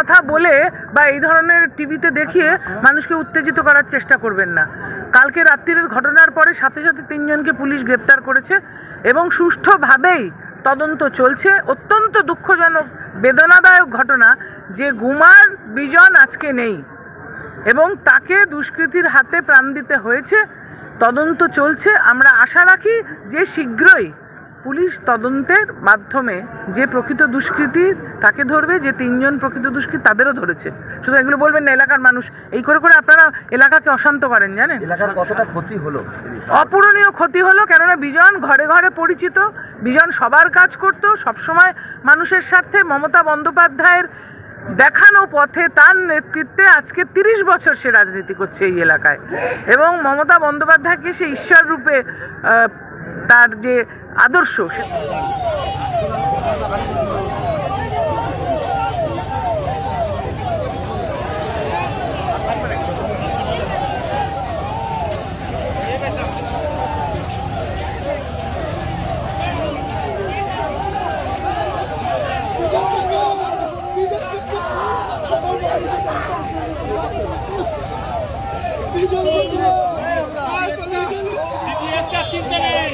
কথা বলে বা এই ধরনের টিভিতে দেখিয়ে মানুষকে উত্তেজিত করার চেষ্টা করবেন না। কালকে রাত্রির ঘটনার পরে সাথে সাথে 3 জনকে পুলিশ গ্রেপ্তার করেছে এবং সুষ্ঠুভাবেই তদন্ত চলছে। অত্যন্ত দুঃখজনক বেদনাদায়ক ঘটনা যে গুমার বিজন আজকে নেই এবং তাকে দুষ্কৃতীর হাতে প্রাণ দিতে হয়েছে। তদন্ত চলছে। আমরা আশা রাখি যে শীঘ্রই পুলিশ তদন্তের মাধ্যমে যে প্রকৃত দুষ্কৃতী তাকে ধরবে, যে 3 জন প্রকৃত দুষ্কৃতী তাদেরও ধরেছে। শুধু এগুলো বলবেন না এলাকার মানুষ, এই করে করে আপনারা এলাকাকে অশান্ত করেন। জানেন এলাকার কতটা ক্ষতি হলো? অপূরণীয় ক্ষতি হলো, কেননা বিজন ঘরে ঘরে পরিচিত, বিজন সবার কাজ করত, সবসময় মানুষের স্বার্থে। মমতা বন্দ্যোপাধ্যায়ের দেখানো পথে তার নেতৃত্বে আজকে 30 বছর সে রাজনীতি করছে এই এলাকায় এবং মমতা বন্দ্যোপাধ্যায়কে সে ঈশ্বর রূপে তার যে আদর্শ চিন্তা নেই।